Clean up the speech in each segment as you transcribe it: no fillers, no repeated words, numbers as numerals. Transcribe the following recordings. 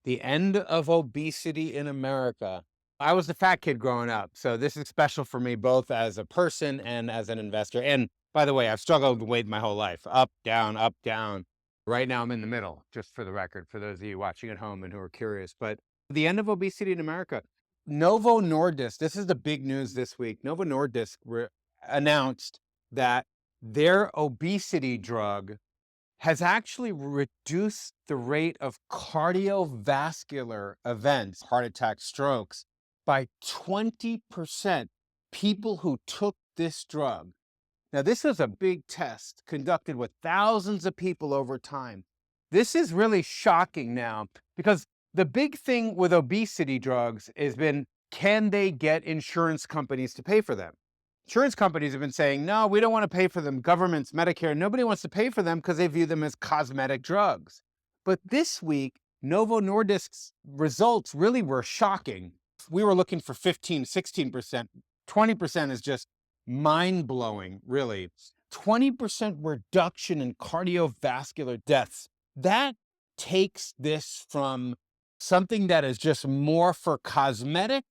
The end of obesity in America. I was the fat kid growing up, so this is special for me both as a person and as an investor. And by the way, I've struggled with weight my whole life, up, down, up, down. Right now, I'm in the middle, just for the record, for those of you watching at home and who are curious. But the end of obesity in America. Novo Nordisk, this is the big news this week. Novo Nordisk announced that their obesity drug has actually reduced the rate of cardiovascular events, heart attacks, strokes, by 20%. People who took this drug. Now, this is a big test conducted with thousands of people over time. This is really shocking now because the big thing with obesity drugs has been, can they get insurance companies to pay for them? Insurance companies have been saying, no, we don't want to pay for them. Governments, Medicare, nobody wants to pay for them because they view them as cosmetic drugs. But this week, Novo Nordisk's results really were shocking. We were looking for 15, 16%. 20% is just mind-blowing, really. 20% reduction in cardiovascular deaths. That takes this from something that is just more for cosmetic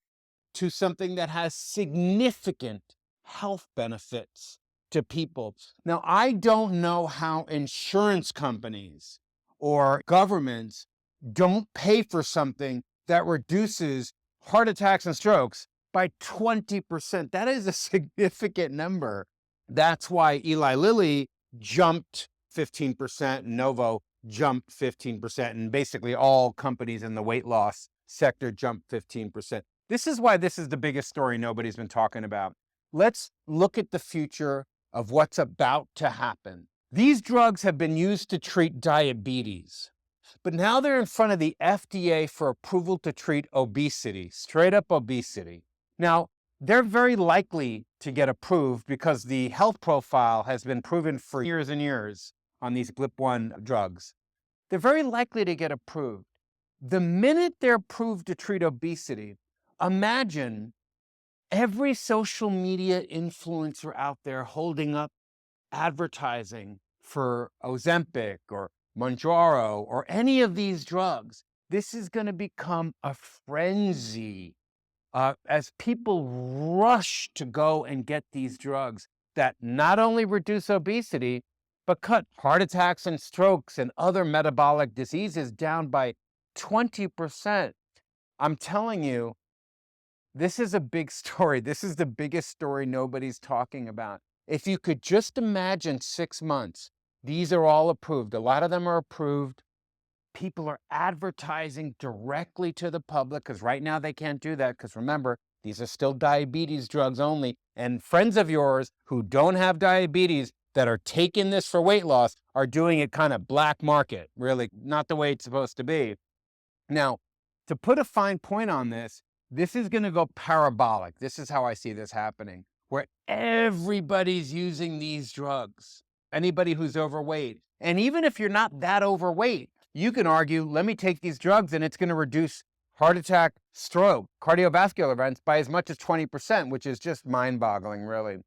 to something that has significant health benefits to people. Now, I don't know how insurance companies or governments don't pay for something that reduces heart attacks and strokes by 20%. That is a significant number. That's why Eli Lilly jumped 15%, Novo jumped 15%, and basically all companies in the weight loss sector jumped 15%. This is why this is the biggest story nobody's been talking about. Let's look at the future of what's about to happen. These drugs have been used to treat diabetes, but now they're in front of the FDA for approval to treat obesity, straight up obesity. Now, they're very likely to get approved because the health profile has been proven for years and years on these GLP-1 drugs. They're very likely to get approved. The minute they're approved to treat obesity, imagine every social media influencer out there holding up advertising for Ozempic or Mounjaro or any of these drugs. This is going to become a frenzy as people rush to go and get these drugs that not only reduce obesity, but cut heart attacks and strokes and other metabolic diseases down by 20%. I'm telling you, this is a big story. This is the biggest story nobody's talking about. If you could just imagine 6 months, these are all approved. A lot of them are approved. People are advertising directly to the public because right now they can't do that because remember, these are still diabetes drugs only. And friends of yours who don't have diabetes that are taking this for weight loss are doing it kind of black market, really not the way it's supposed to be. Now, to put a fine point on this, this is going to go parabolic. This is how I see this happening, where everybody's using these drugs. Anybody who's overweight. And even if you're not that overweight, you can argue, let me take these drugs and it's going to reduce heart attack, stroke, cardiovascular events by as much as 20%, which is just mind-boggling, really.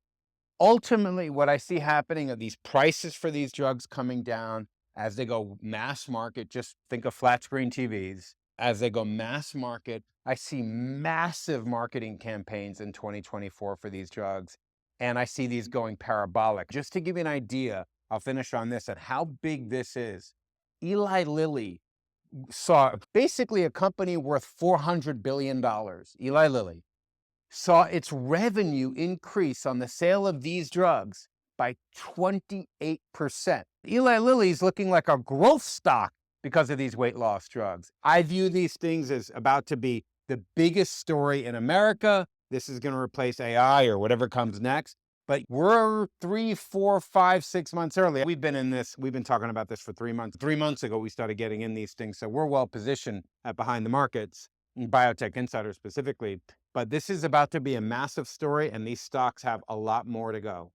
Ultimately, what I see happening are these prices for these drugs coming down as they go mass market. Just think of flat screen TVs. As they go mass market, I see massive marketing campaigns in 2024 for these drugs. And I see these going parabolic. Just to give you an idea, I'll finish on this, at how big this is. Eli Lilly saw basically a company worth $400 billion. Eli Lilly saw its revenue increase on the sale of these drugs by 28%. Eli Lilly's looking like a growth stock because of these weight loss drugs. I view these things as about to be the biggest story in America. This is going to replace AI or whatever comes next. But we're 3, 4, 5, 6 months early. We've been talking about this for 3 months. 3 months ago, we started getting in these things. So we're well positioned at Behind the Markets, Biotech Insider specifically. But this is about to be a massive story, and these stocks have a lot more to go.